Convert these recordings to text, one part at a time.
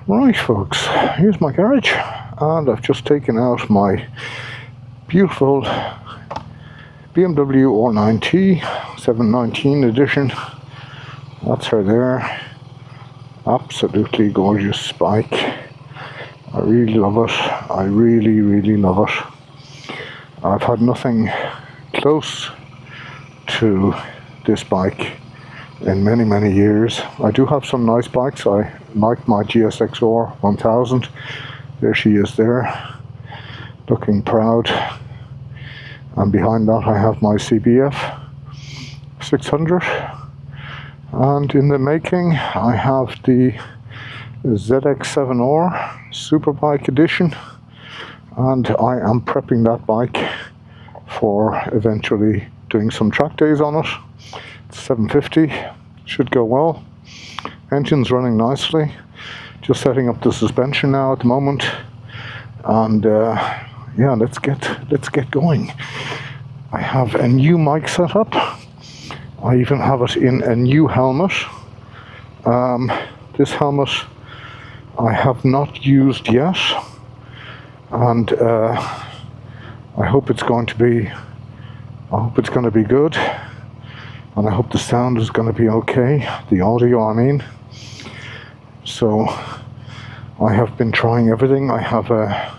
Right folks, here's my garage, and I've just taken out my beautiful BMW R nineT 719 edition. That's her there. Absolutely gorgeous bike. I really love it. I really love it. I've had nothing close to this bike in many years. I do have some nice bikes. I like my GSX-R 1000. There she is there, looking proud. And behind that I have my CBF 600. And in the making I have the ZX-7R Superbike edition. And I am prepping that bike for eventually doing some track days on it. It's 750, should go well. Engine's running nicely. Just setting up the suspension now at the moment. And yeah, let's get going. I have a new mic set up. I even have it in a new helmet. This helmet I have not used yet, and I hope it's going to be good, and I hope the sound is going to be okay, the audio I mean. So I have been trying everything. I have a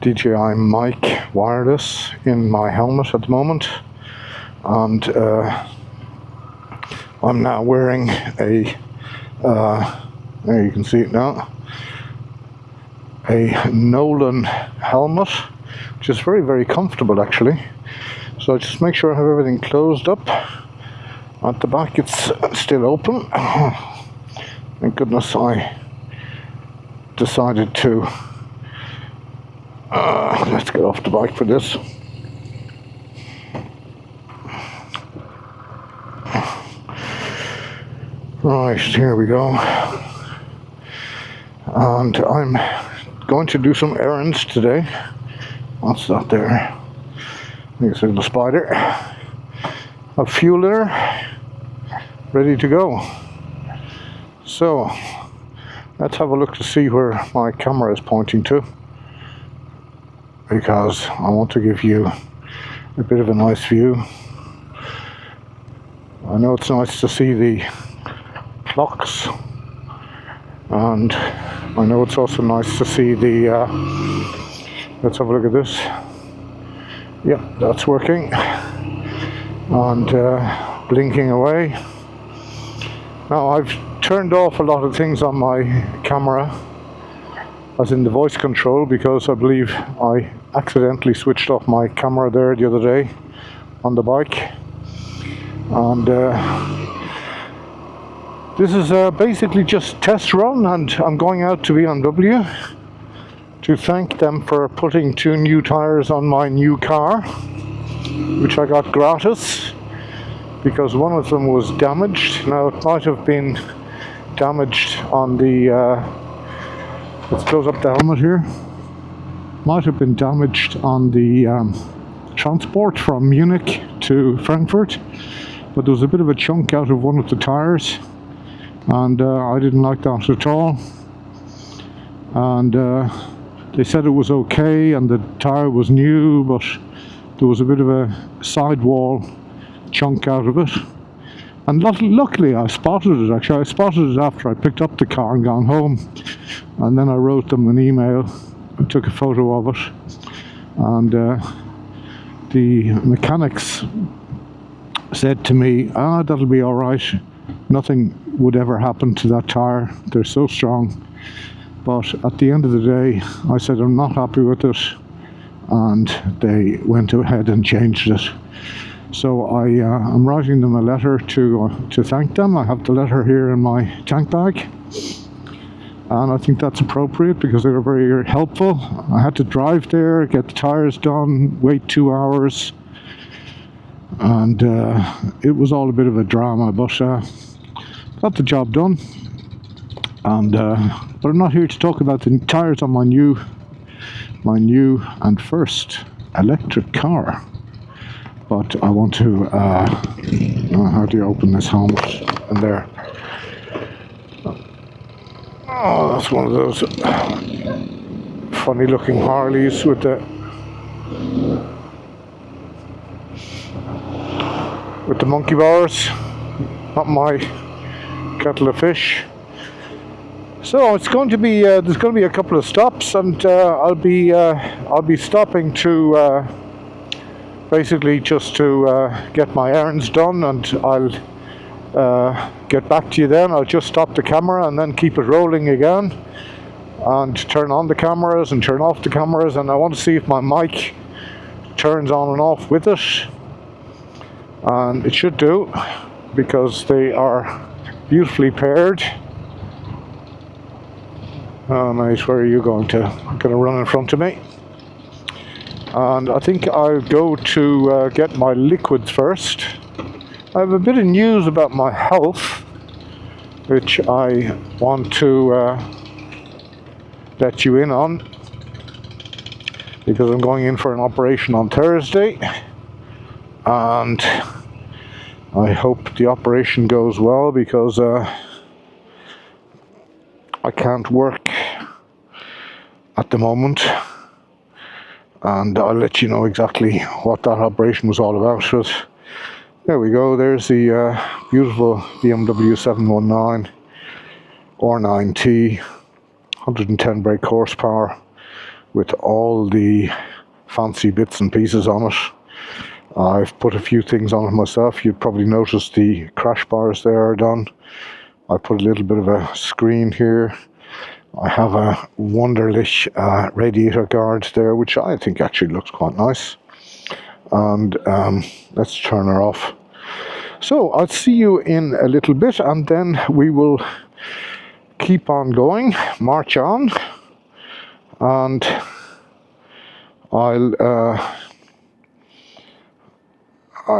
DJI mic wireless in my helmet at the moment, and I'm now wearing a there you can see it now, a Nolan helmet, which is very comfortable actually. So I just make sure I have everything closed up. At the back it's still open. Thank goodness I decided to let's get off the bike for this. Right, here we go. And I'm going to do some errands today. What's that there? I think it's a little spider. A fuel there, ready to go. So let's have a look to see where my camera is pointing to, because I want to give you a bit of a nice view. I know it's nice to see the clocks, and I know it's also nice to see the let's have a look at this. Yeah, that's working, and blinking away. Now I've turned off a lot of things on my camera, as in the voice control, because I believe I accidentally switched off my camera there the other day on the bike. And this is basically just test run, and I'm going out to BMW to thank them for putting 2 new tires on my new car, which I got gratis, because one of them was damaged. Now it might have been damaged on the let's close up the helmet here. Might have been damaged on the transport from Munich to Frankfurt, but there was a bit of a chunk out of one of the tires, and I didn't like that at all. And they said it was okay and the tire was new, but there was a bit of a sidewall chunk out of it. And luckily I spotted it. Actually, I spotted it after I picked up the car and gone home, and then I wrote them an email and took a photo of it. And the mechanics said to me, that'll be alright, nothing would ever happen to that tire, they're so strong. But at the end of the day I said I'm not happy with it, and they went ahead and changed it. So I'm writing them a letter to thank them. I have the letter here in my tank bag, and I think that's appropriate because they were very helpful. I had to drive there, get the tires done, wait 2 hours, and it was all a bit of a drama, but got the job done. And but I'm not here to talk about the tires on my new and first electric car. But I want to how do you open this helmet? And there. Oh, that's one of those funny looking Harleys with the monkey bars. Not my kettle of fish. So it's going to be there's going to be a couple of stops, and I'll be stopping to basically just to get my errands done, and I'll get back to you then. I'll just stop the camera and then keep it rolling again, and turn on the cameras and turn off the cameras, and I want to see if my mic turns on and off with it, and it should do, because they are beautifully paired. Oh mate, where are you going to? You're going to run in front of me. And I think I'll go to get my liquids first. I have a bit of news about my health, which I want to let you in on, because I'm going in for an operation on Thursday, and I hope the operation goes well, because I can't work at the moment, and I'll let you know exactly what that operation was all about. But there we go, there's the beautiful BMW 719 or nineT, 110 brake horsepower with all the fancy bits and pieces on it. I've put a few things on it myself. You'd probably notice the crash bars there are done. I put a little bit of a screen here. I have a Wunderlich radiator guard there, which I think actually looks quite nice. And let's turn her off. So I'll see you in a little bit, and then we will keep on going, march on, and I'll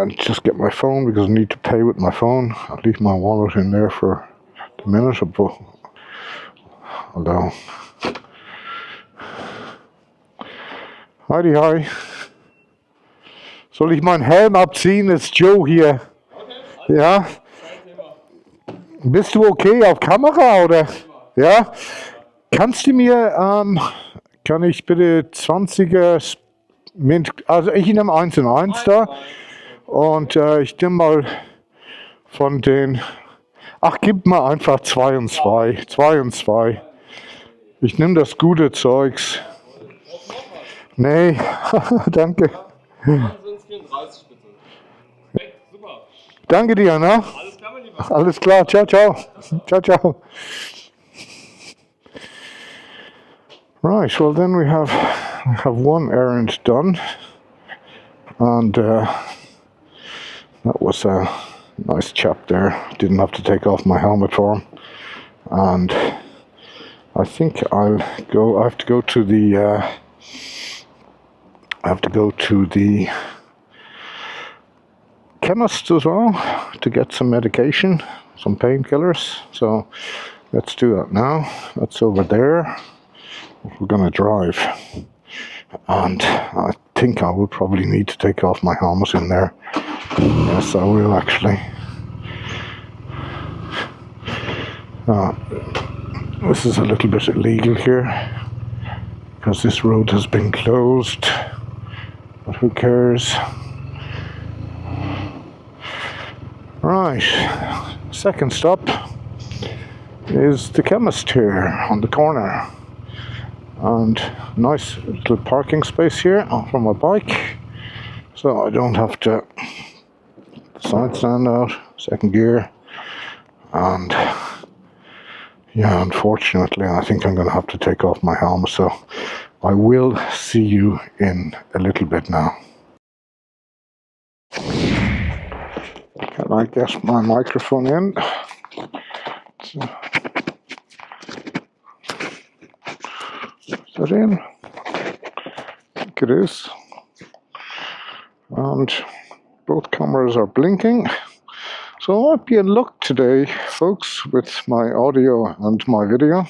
just get my phone, because I need to pay with my phone. I'll leave my wallet in there for the minute, although hi. Soll ich meinen Helm abziehen? Ist Joe hier. Okay. Ja? Bist du okay auf Kamera, oder? Ja? Kannst du mir, kann ich bitte 20er, also ich nehme 1 und 1 da, und ich nehme mal von den, ach, gib mal einfach 2 und 2, 2 und 2. Ich nehme das gute Zeugs. Nee, danke. 34 bitte. Super. Danke dir, ne? Alles klar, mein Lieber. Alles klar, ciao, ciao. Ciao. Right, well then we have one errand done, and that was a nice chap there. Didn't have to take off my helmet for him, and I think I have to go to the chemist as well to get some medication, some painkillers. So let's do that now. That's over there. We're gonna drive, and I think I will probably need to take off my helmet in there. Yes, I will actually. This is a little bit illegal here, because this road has been closed, but who cares? Right, second stop is the chemist here on the corner, and nice little parking space here for my bike, so I don't have to side stand out, second gear, and yeah, unfortunately I think I'm going to have to take off my helmet, so I will see you in a little bit now. Can I get my microphone in? Is that in? I think it is. And both cameras are blinking. So I might be in luck today, folks, with my audio and my video.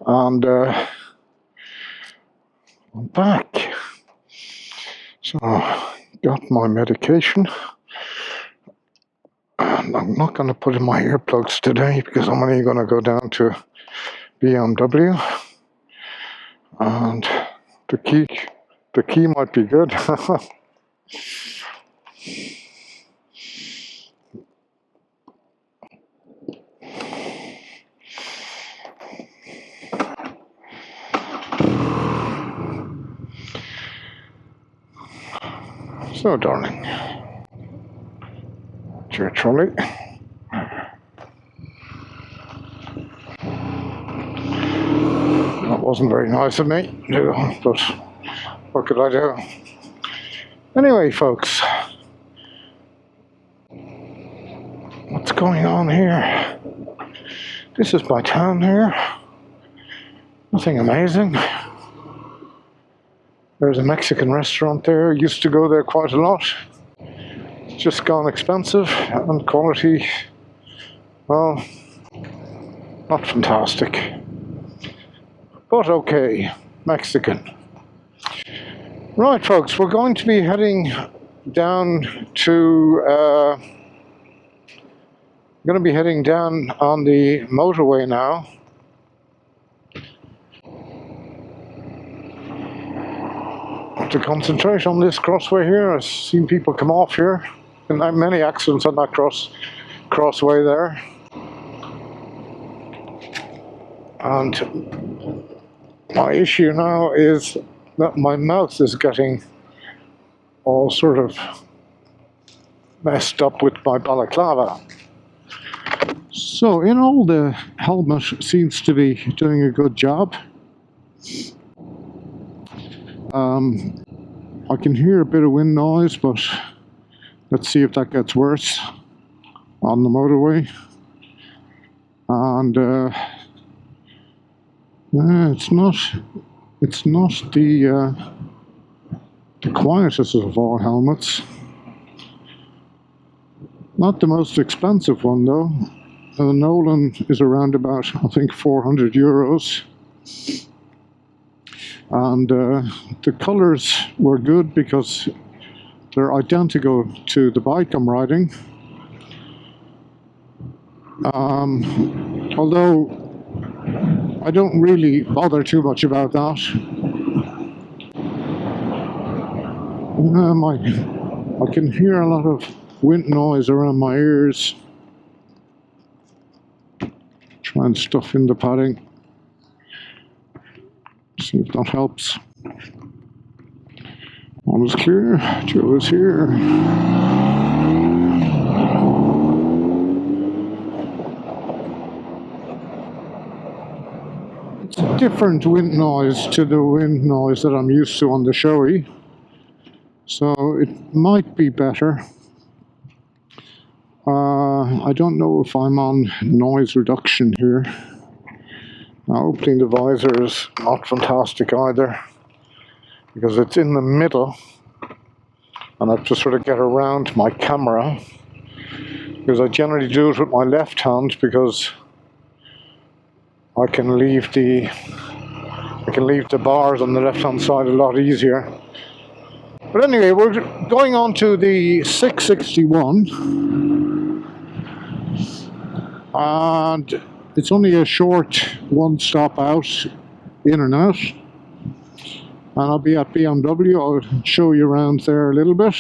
And I'm back. So got my medication. And I'm not going to put in my earplugs today because I'm only going to go down to BMW, and the key might be good. So, darling, it's your trolley. That wasn't very nice of me, but what could I do? Anyway, folks, what's going on here? This is my town here. Nothing amazing. There's a Mexican restaurant there. Used to go there quite a lot. It's just gone expensive, and quality, well, not fantastic. But okay, Mexican. Right, folks, we're going to be heading down to, going to be heading down on the motorway now. To concentrate on this crossway here. I've seen people come off here, and there are many accidents on that crossway there. And my issue now is that my mouth is getting all sort of messed up with my balaclava. So in all, the helmet seems to be doing a good job. I can hear a bit of wind noise, but let's see if that gets worse on the motorway. And it's not the quietest of all helmets. Not the most expensive one though. The Nolan is around about, I think, €400. And the colors were good because they're identical to the bike I'm riding. Although I don't really bother too much about that. I can hear a lot of wind noise around my ears. Try and stuff in the padding. See if that helps. All is clear. Joe is here. It's a different wind noise to the wind noise that I'm used to on the Shoei, so it might be better. I don't know if I'm on noise reduction here. Now, opening the visor is not fantastic either, because it's in the middle, and I have to sort of get around my camera, because I generally do it with my left hand, because I can leave the bars on the left hand side a lot easier. But anyway, we're going on to the 661, and it's only a short one stop out, in and out. And I'll be at BMW. I'll show you around there a little bit.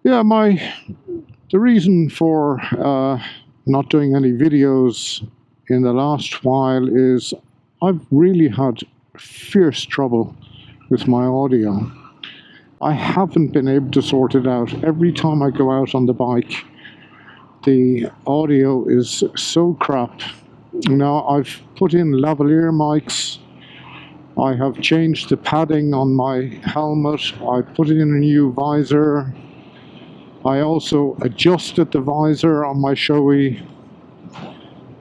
Yeah, the reason for not doing any videos in the last while is I've really had fierce trouble with my audio. I haven't been able to sort it out. Every time I go out on the bike, the audio is so crap. Now, I've put in lavalier mics. I have changed the padding on my helmet. I put in a new visor. I also adjusted the visor on my Shoei,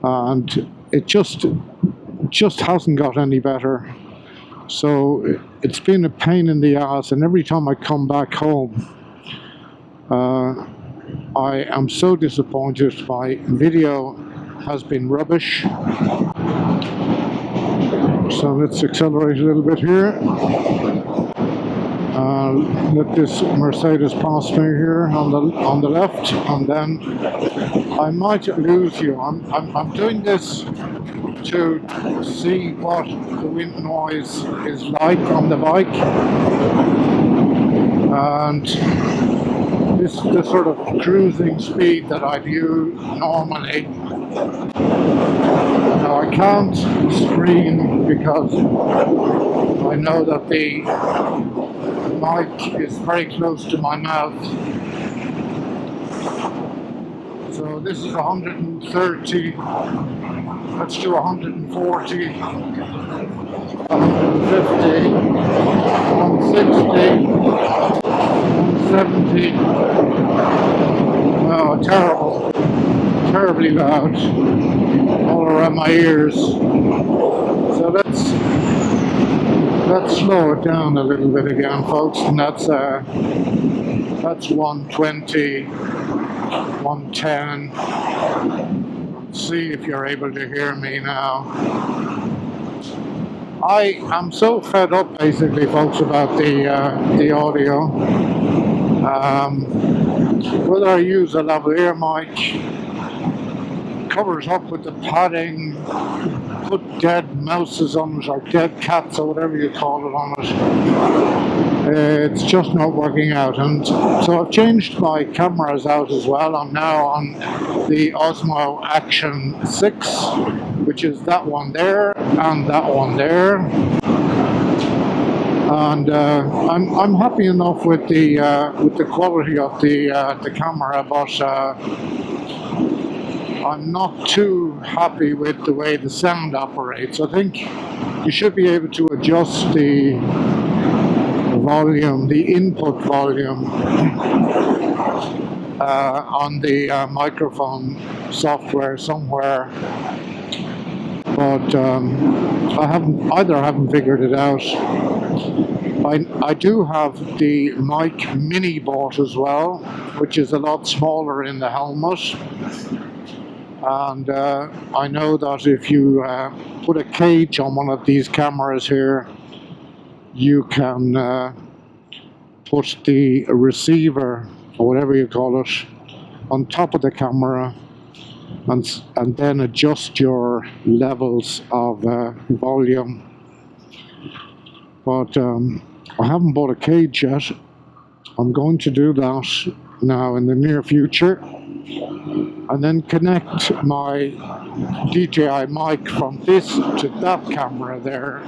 and it just hasn't got any better. So it's been a pain in the ass, and every time I come back home, I am so disappointed. My video has been rubbish. So let's accelerate a little bit here. Let this Mercedes pass me here on the left, and then I might lose you. I'm doing this to see what the wind noise is like on the bike, and this is the sort of cruising speed that I'd use normally. Now I can't scream because I know that the mic is very close to my mouth. So this is 130. Let's do 140, 150, 160, 170. Oh, terrible. Terribly loud. All around my ears. So let's slow it down a little bit again, folks, and that's 120, 110. See if you're able to hear me now. I am so fed up, basically, folks, about the audio. Whether I use a lavalier mic, covers up with the padding, put dead mouses on it, or dead cats, or whatever you call it on it. It's just not working out, and so I've changed my cameras out as well. I'm now on the Osmo Action 6, which is that one there and that one there, and I'm happy enough with the quality of the camera, but I'm not too happy with the way the sound operates. I think you should be able to adjust the volume, the input volume on the microphone software somewhere, but I haven't figured it out. I do have the mic Mini bought as well, which is a lot smaller in the helmet. And I know that if you put a cage on one of these cameras here, you can put the receiver, or whatever you call it, on top of the camera, and then adjust your levels of volume. But I haven't bought a cage yet. I'm going to do that now in the near future, and then connect my DJI mic from this to that camera there,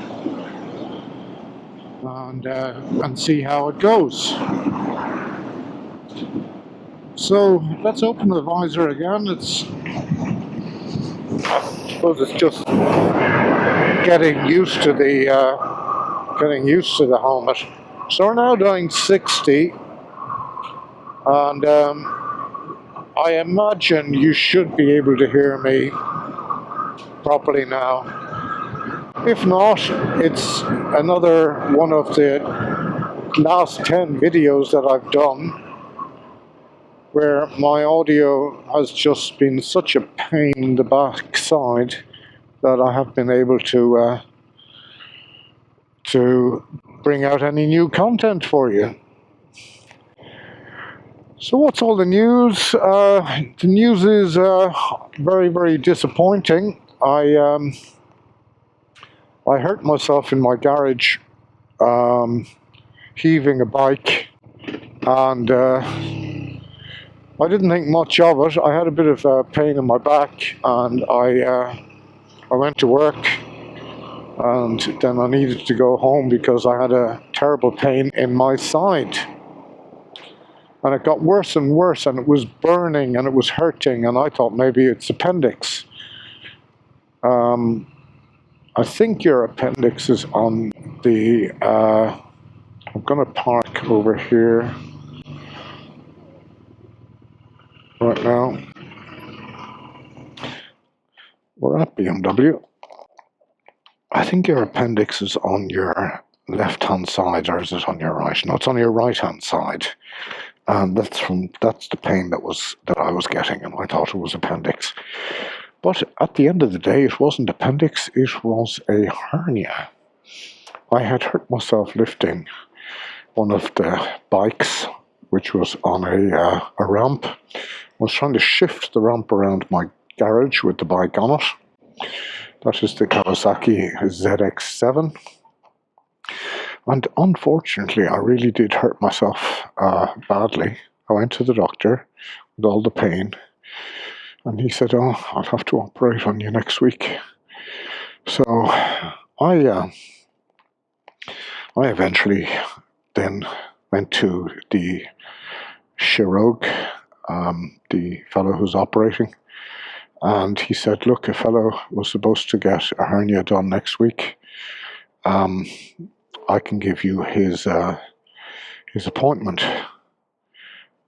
and see how it goes. So let's open the visor again. I suppose it's just getting used to the helmet. So we're now doing 60, and I imagine you should be able to hear me properly now. If not, it's another one of the last 10 videos that I've done where my audio has just been such a pain in the backside that I have been able to bring out any new content for you. So what's all the news? The news is very, very disappointing. I hurt myself in my garage heaving a bike, and I didn't think much of it. I had a bit of pain in my back, and I went to work, and then I needed to go home because I had a terrible pain in my side. And it got worse and worse, and it was burning, and it was hurting, and I thought maybe it's appendix. I think your appendix is on the, I'm going to park over here right now. We're at BMW. I think your appendix is on your left-hand side, or is it on your right? No, it's on your right-hand side. And that's the pain that I was getting, and I thought it was appendix. But at the end of the day, it wasn't appendix, it was a hernia. I had hurt myself lifting one of the bikes, which was on a ramp. I was trying to shift the ramp around my garage with the bike on it. That is the Kawasaki ZX7. And unfortunately, I really did hurt myself badly. I went to the doctor with all the pain, and he said, "Oh, I'll have to operate on you next week." So I eventually then went to the chirurg, the fellow who's operating, and he said, "Look, a fellow was supposed to get a hernia done next week. I can give you his appointment,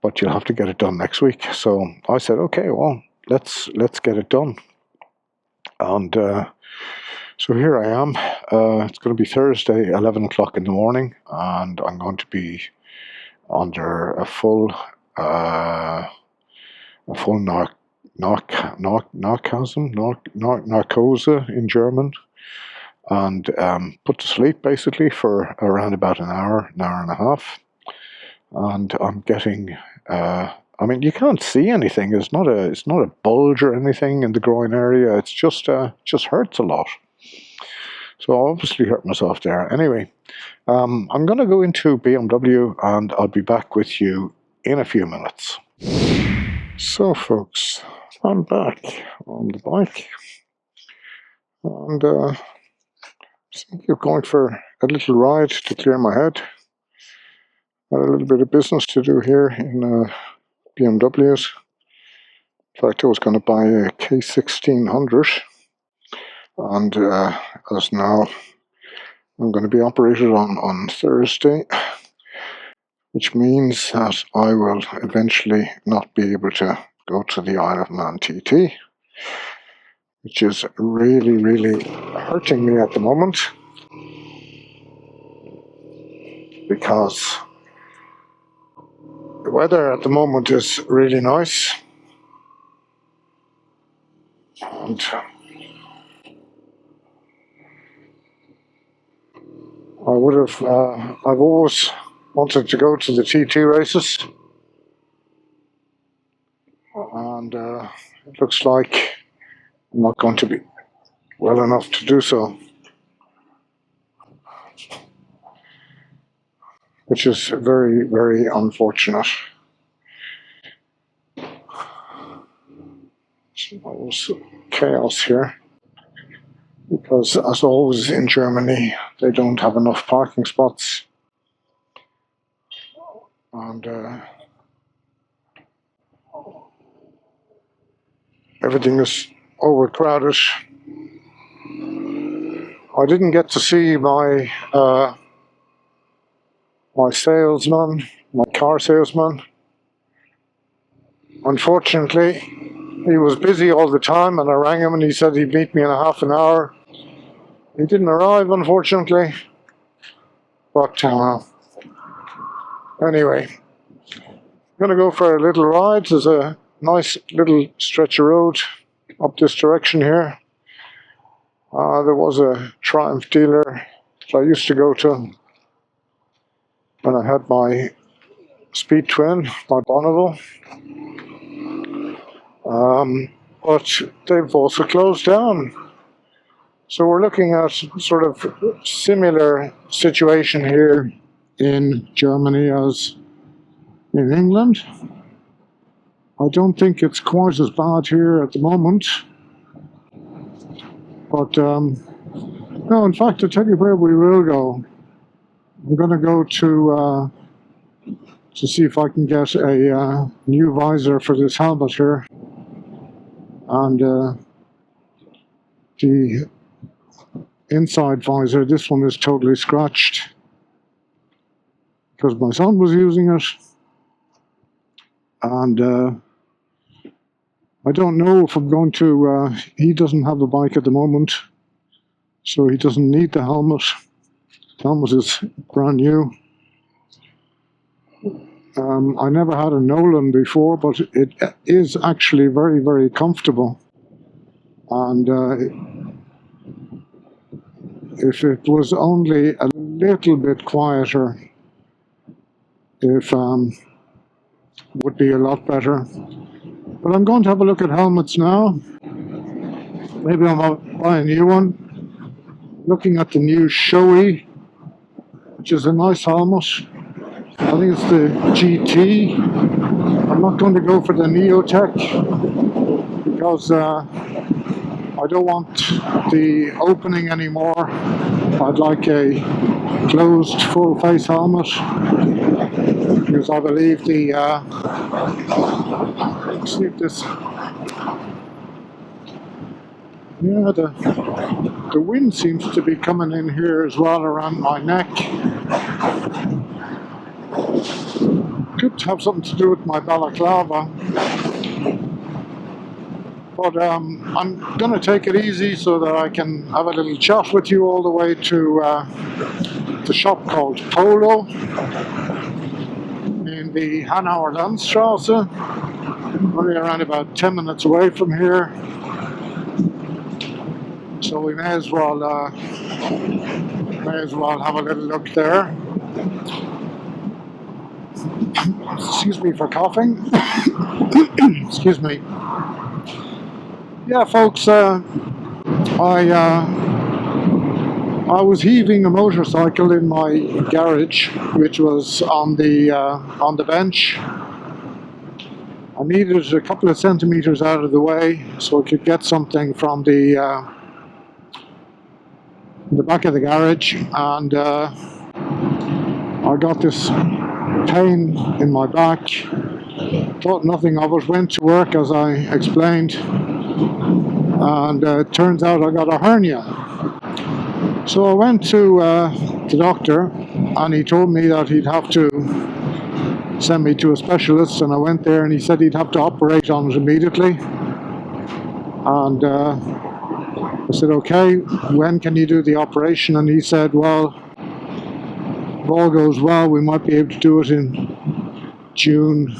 but you'll have to get it done next week." So I said, "Okay, well, let's get it done." And so here I am. It's going to be Thursday, 11 o'clock in the morning, and I'm going to be under a full narcose in German, and put to sleep basically for around about an hour and a half. And I'm getting, I mean, you can't see anything. It's not a bulge or anything in the groin area. It's just hurts a lot. So I obviously hurt myself there. Anyway, I'm going to go into BMW, and I'll be back with you in a few minutes. So folks, I'm back on the bike, and I think I'm going for a little ride to clear my head. Got a little bit of business to do here in BMWs. In fact, I was going to buy a K1600, and as now I'm going to be operated on Thursday, which means that I will eventually not be able to go to the Isle of Man TT, which is really, really hurting me at the moment, because the weather at the moment is really nice, and I've always wanted to go to the TT races, and it looks like I'm not going to be well enough to do so, which is very, very unfortunate. So chaos here, because as always in Germany, they don't have enough parking spots, and everything is overcrowded. I didn't get to see my salesman, my car salesman. Unfortunately, he was busy all the time, and I rang him and he said he'd meet me in a half an hour. He didn't arrive, unfortunately. But anyway, I'm going to go for a little ride. There's a nice little stretch of road up this direction here. There was a Triumph dealer that I used to go to when I had my Speed Twin, my Bonneville. But they've also closed down. So we're looking at sort of similar situation here in Germany as in England. I don't think it's quite as bad here at the moment. But no, in fact, I'll tell you where we will go. I'm going to go to see if I can get a new visor for this helmet here. And the inside visor, this one is totally scratched because my son was using it. And I don't know if I'm going to, he doesn't have a bike at the moment, so he doesn't need the helmet. The helmet is brand new. I never had a Nolan before, but it is actually very, very comfortable. And if it was only a little bit quieter, if would be a lot better. But I'm going to have a look at helmets now. Maybe I'll buy a new one. Looking at the new Shoei, which is a nice helmet. I think it's the GT. I'm not going to go for the Neotech because I don't want the opening anymore. I'd like a closed full face helmet because I believe the see if this, yeah, the wind seems to be coming in here as well around my neck. Could have something to do with my balaclava. But I'm going to take it easy so that I can have a little chat with you all the way to the shop called Polo in the Hanauer Landstrasse, only around about 10 minutes away from here. So we may as well have a little look there. Excuse me for coughing. Excuse me. Yeah, folks, I was heaving a motorcycle in my garage, which was on the bench. I needed a couple of centimeters out of the way so I could get something from the back of the garage, and I got this pain in my back. Thought nothing of it, went to work as I explained, and it turns out I got a hernia. So I went to the doctor, and he told me that he'd have to send me to a specialist, and I went there and he said he'd have to operate on it immediately. And I said, okay, when can you do the operation? And he said, well, if all goes well, we might be able to do it in June,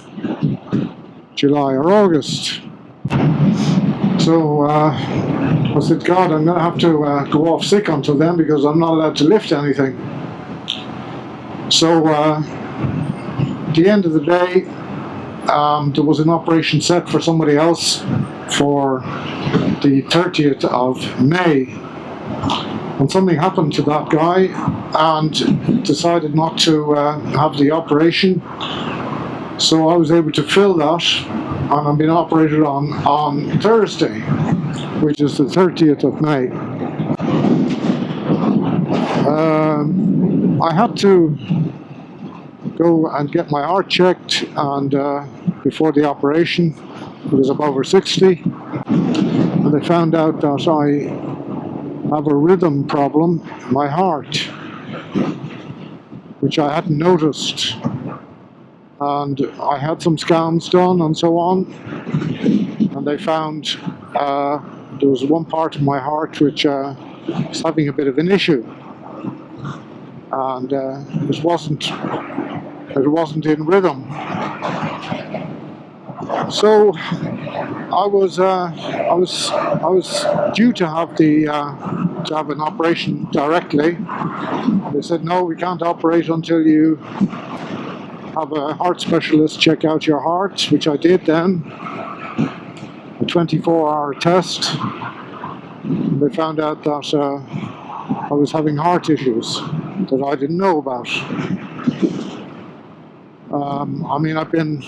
July or August. So I said, God, I'm going to have to go off sick until then because I'm not allowed to lift anything. So at the end of the day, there was an operation set for somebody else for the 30th of May. And something happened to that guy and decided not to have the operation. So I was able to fill that, and I'm being operated on Thursday, which is the 30th of May. I had to go and get my heart checked, and before the operation, because I'm over 60, and they found out that I have a rhythm problem in my heart, which I hadn't noticed. And I had some scans done and so on, and they found there was one part of my heart which was having a bit of an issue, and it wasn't in rhythm. So I was due to have an operation directly. They said, no, we can't operate until you have a heart specialist check out your heart, which I did then, a 24-hour test. And they found out that I was having heart issues that I didn't know about. I mean, I've been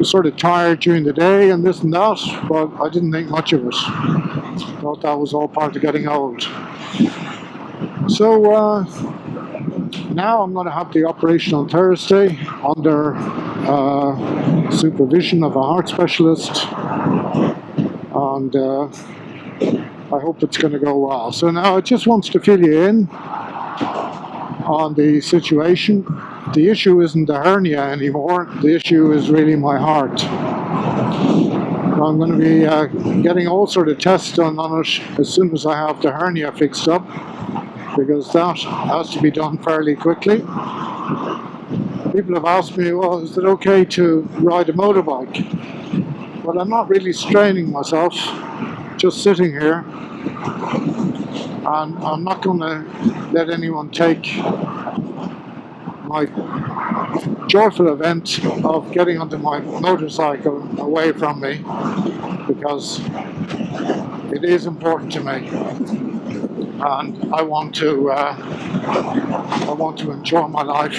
sort of tired during the day and this and that, but I didn't think much of it. Thought that was all part of getting old. So now I'm going to have the operation on Thursday under supervision of a heart specialist, and I hope it's going to go well. So now it just wants to fill you in on the situation. The issue isn't the hernia anymore. The issue is really my heart. I'm going to be getting all sort of tests done on it as soon as I have the hernia fixed up, because that has to be done fairly quickly. People have asked me, well, is it okay to ride a motorbike? Well, I'm not really straining myself, just sitting here, and I'm not going to let anyone take my joyful event of getting onto my motorcycle away from me, because it is important to me, and I want to enjoy my life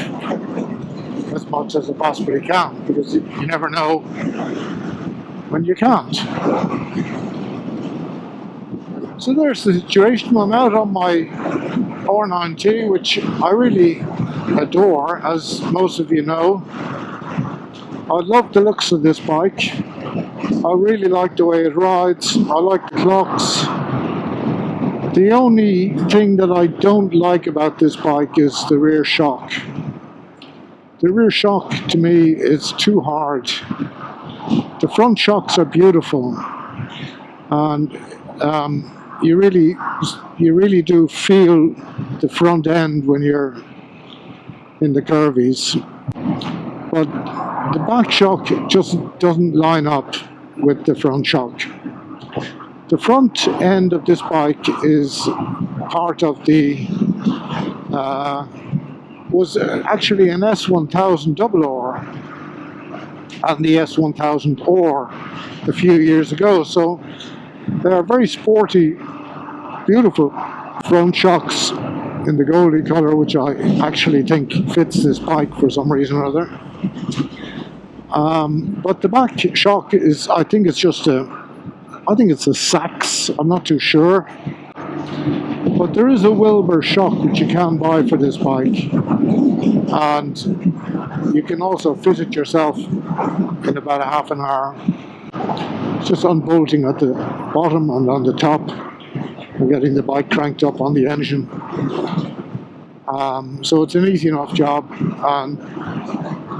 as much as I possibly can, because you never know when you can't. So there's the situation. I'm out on my R9T, which I really adore, as most of you know. I love the looks of this bike. I really like the way it rides. I like the clocks. The only thing that I don't like about this bike is the rear shock. The rear shock to me is too hard. The front shocks are beautiful, and you really do feel the front end when you're in the curvies, but the back shock just doesn't line up with the front shock. The front end of this bike is part of the was actually an S1000 double R and the S1000 R a few years ago, so they are very sporty, beautiful front shocks in the goldy color, which I actually think fits this bike for some reason or other. But the back shock is, I think it's a Sachs, I'm not too sure. But there is a Wilbur shock which you can buy for this bike, and you can also fit it yourself in about a half an hour. It's just unbolting at the bottom and on the top and getting the bike cranked up on the engine. So it's an easy enough job, and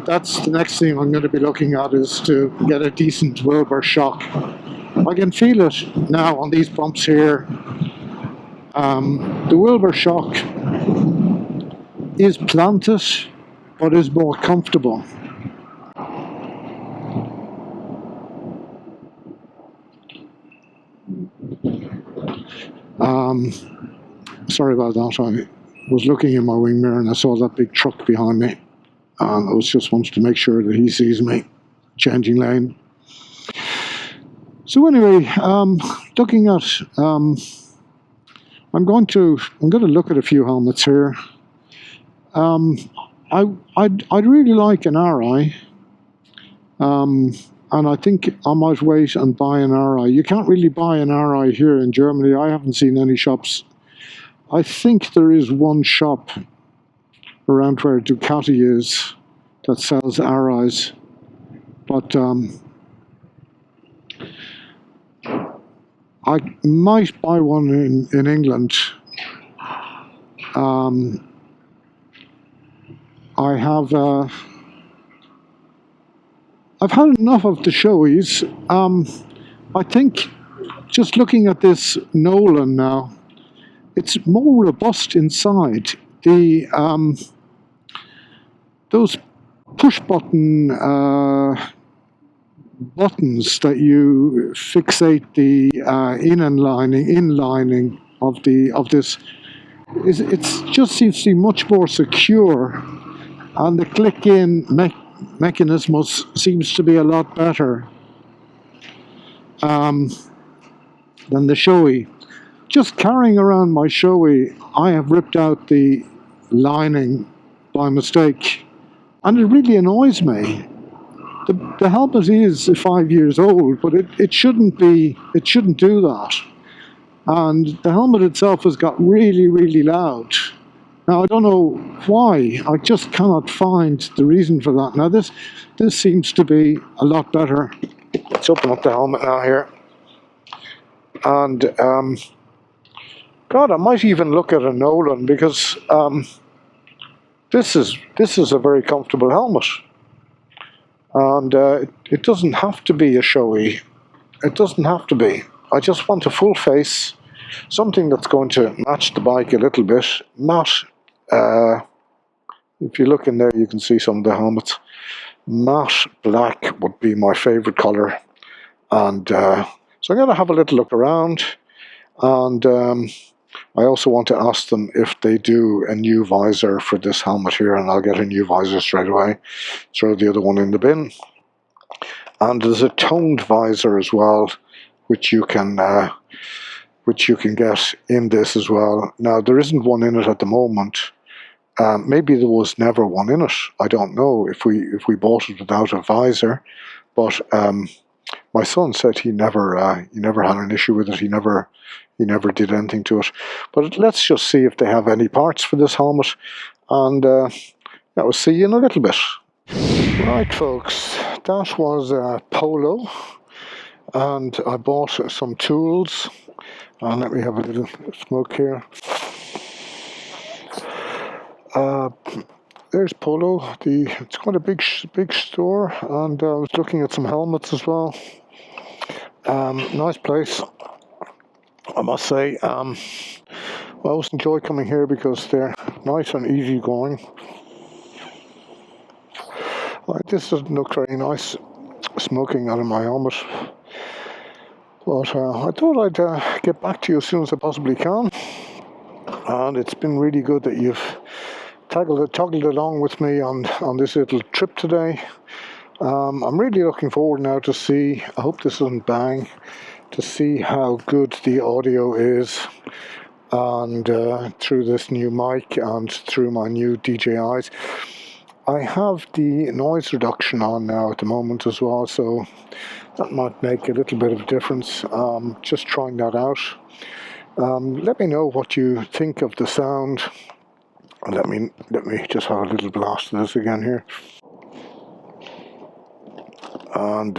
that's the next thing I'm going to be looking at, is to get a decent Wilbur shock. I can feel it now on these bumps here. The Wilbur shock is planted, but is more comfortable. Sorry about that. I was looking in my wing mirror and I saw that big truck behind me, and I was just wanting to make sure that he sees me changing lane. So anyway, looking at, I'm going to look at a few helmets here. I'd really like an RI, and I think I might wait and buy an RI. You can't really buy an RI here in Germany. I haven't seen any shops. I think there is one shop around where Ducati is that sells RIs, but I might buy one in England. I've had enough of the showies. I think just looking at this Nolan now, it's more robust inside. Those push button buttons that you fixate the inlining of this, it just seems to be much more secure, and the click-in mechanism seems to be a lot better than the Shoei. Just carrying around my Shoei, I have ripped out the lining by mistake, and it really annoys me. The helmet is 5 years old, but it shouldn't do that. And the helmet itself has got really, really loud. Now, I don't know why. I just cannot find the reason for that. Now, this seems to be a lot better. Let's open up the helmet now here. And, God, I might even look at a Nolan, because this is a very comfortable helmet. And it doesn't have to be a Shoei. It doesn't have to be. I just want a full face, something that's going to match the bike a little bit. Not, if you look in there, you can see some of the helmets. Matte black would be my favorite color. And so I'm going to have a little look around. And I also want to ask them if they do a new visor for this helmet here, and I'll get a new visor straight away. Throw the other one in the bin. And there's a toned visor as well, which you can get in this as well. Now there isn't one in it at the moment. Maybe there was never one in it. I don't know if we bought it without a visor, but my son said he never had an issue with it. He never did anything to it. But let's just see if they have any parts for this helmet, and we'll see you in a little bit. Right, folks, that was Polo, and I bought some tools. And let me have a little smoke here. There's Polo. It's quite a big store, and I was looking at some helmets as well. Nice place, I must say. I always enjoy coming here because they're nice and easy going. This doesn't look very nice, smoking out of my helmet. But I thought I'd get back to you as soon as I possibly can. And it's been really good that you've toggled along with me on this little trip today. I'm really looking forward now to see, I hope this doesn't bang, to see how good the audio is, and through this new mic and through my new DJIs. I have the noise reduction on now at the moment as well, so that might make a little bit of a difference. Just trying that out. Let me know what you think of the sound. Let me just have a little blast of this again here, and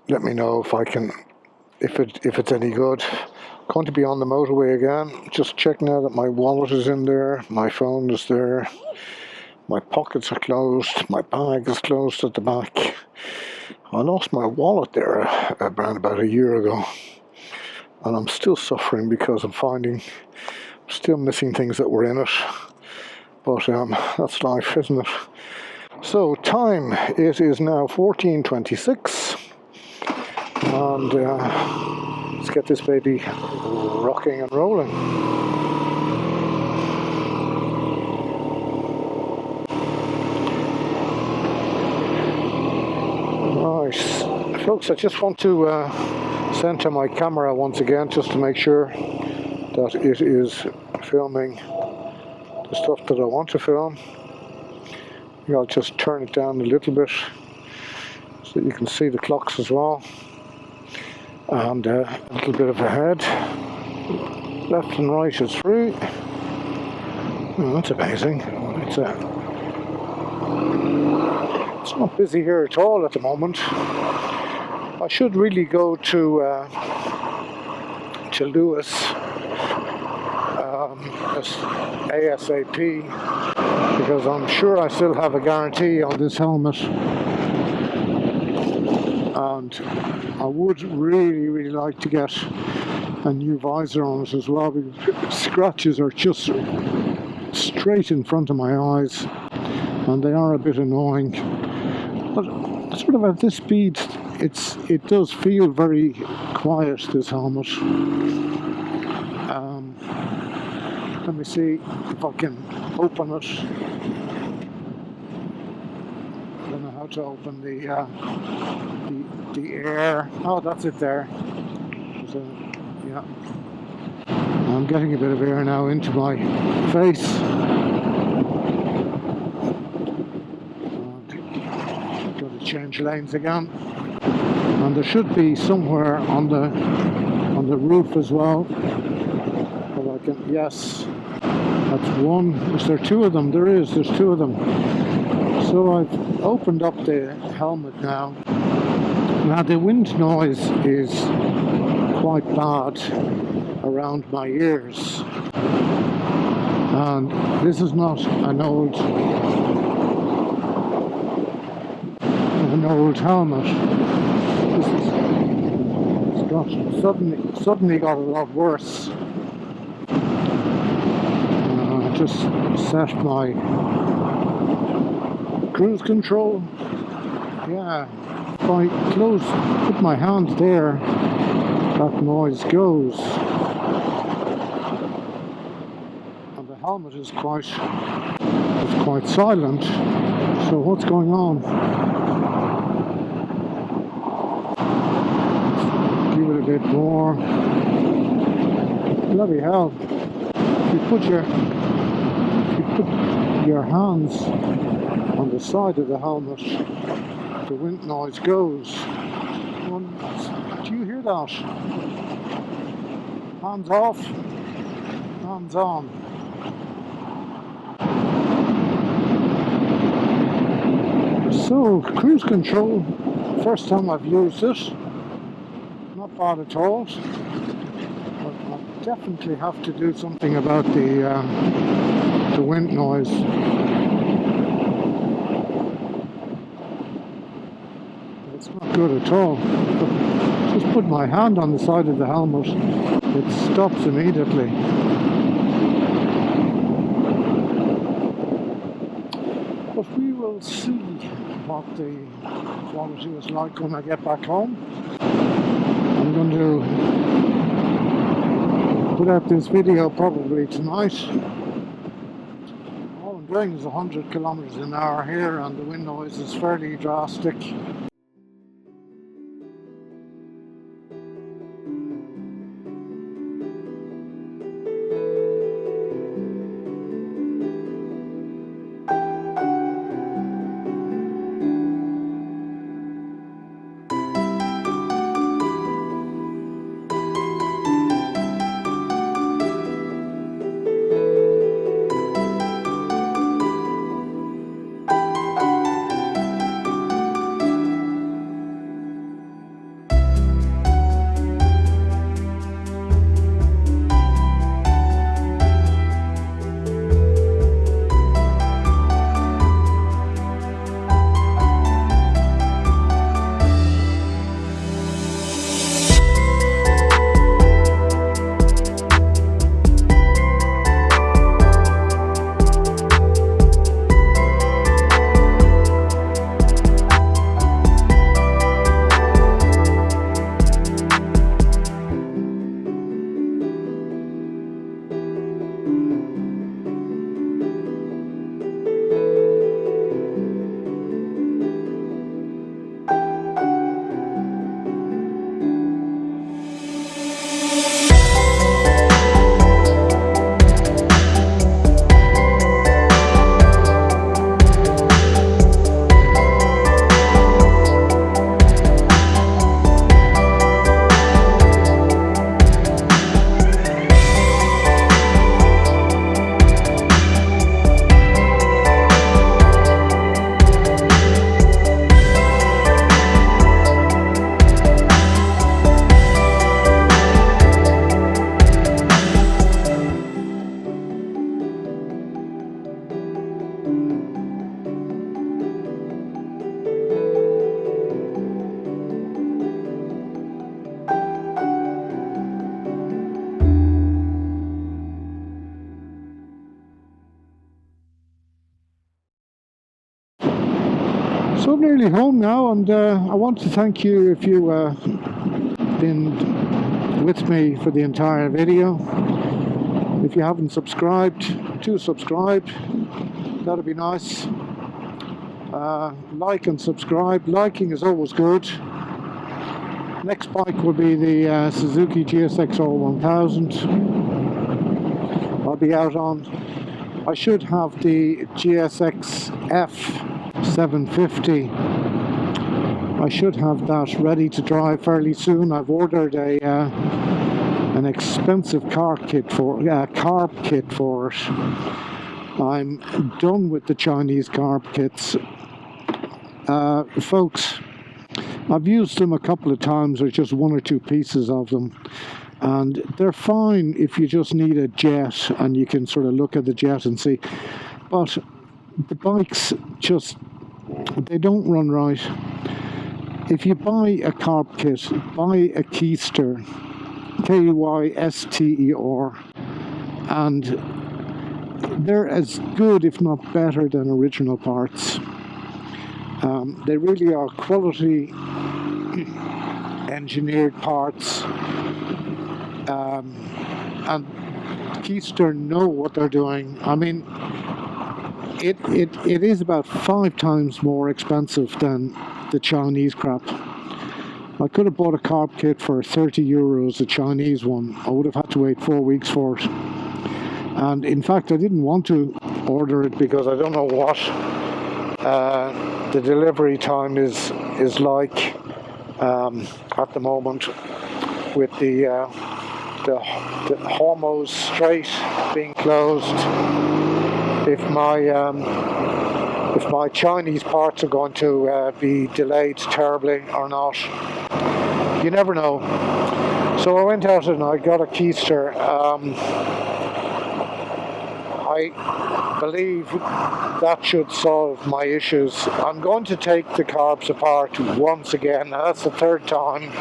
let me know if it's any good. Going to be on the motorway again. Just checking out that my wallet is in there, my phone is there, my pockets are closed, my bag is closed at the back. I lost my wallet there around about a year ago, and I'm still suffering because I'm still missing things that were in it. But that's life, isn't it? So time, it is now 14:26, and let's get this baby rocking and rolling. Right, folks, I just want to center my camera once again just to make sure that it is filming the stuff that I want to film. I'll just turn it down a little bit so that you can see the clocks as well, and a little bit of a head. Left and right is free. Oh, that's amazing. It's not busy here at all at the moment. I should really go to Lewis ASAP, because I'm sure I still have a guarantee on this helmet, and I would really like to get a new visor on it as well, because scratches are just straight in front of my eyes and they are a bit annoying. But sort of at this speed, it does feel very quiet, this helmet. Let me see if I can open it. I don't know how to open the air. Oh, that's it there. So, yeah. I'm getting a bit of air now into my face. And got to change lanes again. And there should be somewhere on the roof as well. But I can, yes. That's one. Is there two of them? There's two of them. So I've opened up the helmet now. Now the wind noise is quite bad around my ears. And this is not an old helmet. It's suddenly got a lot worse. Just set my cruise control. Yeah, if I put my hand there, that noise goes. helmet is quite silent. So what's going on? Give it a bit more. Bloody hell! If you put your hands on the side of the helmet, the wind noise goes. Do you hear that? Hands off, hands on. So, cruise control, first time I've used it, not bad at all, but I definitely have to do something about the wind noise. It's not good at all. Just put my hand on the side of the helmet, it stops immediately. But we will see what the quality is like when I get back home. I'm going to put out this video probably tonight. All I'm doing is 100 kilometers an hour here, and the wind noise is fairly drastic. So I'm nearly home now, and I want to thank you if you been with me for the entire video. If you haven't subscribed, do subscribe. That'd be nice. Like and subscribe. Liking is always good. Next bike will be the Suzuki GSX R1000. I'll be out on. I should have the GSX F750. I should have that ready to drive fairly soon. I've ordered an expensive carb kit for it. I'm done with the Chinese carb kits. Folks, I've used them a couple of times. There's just one or two pieces of them, and they're fine if you just need a jet and you can sort of look at the jet and see. But the bikes just, they don't run right. If you buy a carb kit, buy a keister, K-Y-S-T-E-R, and they're as good, if not better, than original parts. They really are quality engineered parts, and Keister know what they're doing. I mean, it is about 5 times more expensive than the Chinese crap. I could have bought a carb kit for 30 euros, a Chinese one. I would have had to wait 4 weeks for it. And in fact, I didn't want to order it because I don't know what the delivery time is like at the moment with the Hormuz Strait being closed. If my Chinese parts are going to be delayed terribly or not, you never know. So I went out and I got a keister. I believe that should solve my issues. I'm going to take the carbs apart once again. That's the third time.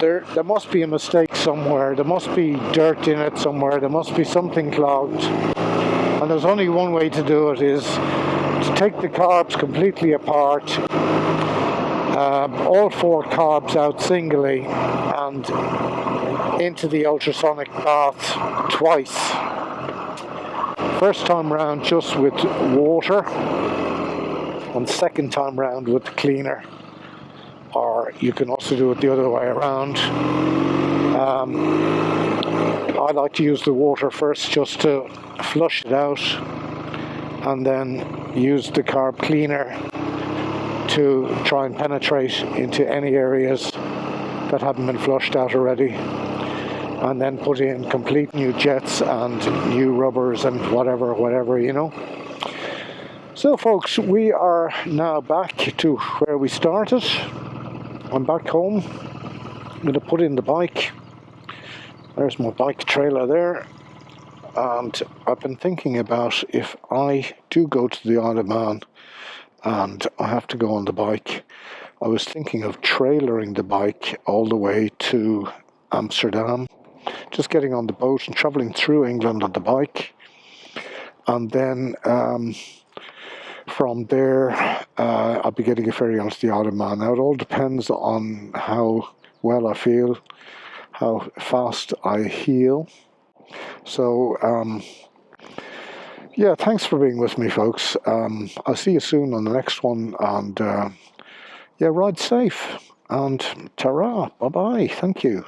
There must be a mistake somewhere. There must be dirt in it somewhere. There must be something clogged. And there's only one way to do it, is to take the carbs completely apart, all 4 carbs out singly, and into the ultrasonic bath twice. First time round just with water, and second time round with the cleaner. Or you can also do it the other way around. I like to use the water first just to flush it out, and then use the carb cleaner to try and penetrate into any areas that haven't been flushed out already, and then put in complete new jets and new rubbers and whatever, you know. So folks, we are now back to where we started. I'm back home. I'm going to put in the bike. There's my bike trailer there. And I've been thinking about, if I do go to the Isle of Man and I have to go on the bike, I was thinking of trailering the bike all the way to Amsterdam, just getting on the boat and travelling through England on the bike, and then from there I'll be getting a ferry onto the Isle of Man. Now it all depends on how well I feel, how fast I heal. So yeah, thanks for being with me, folks. I'll see you soon on the next one, and yeah, ride safe, and ta-ra, bye-bye, thank you.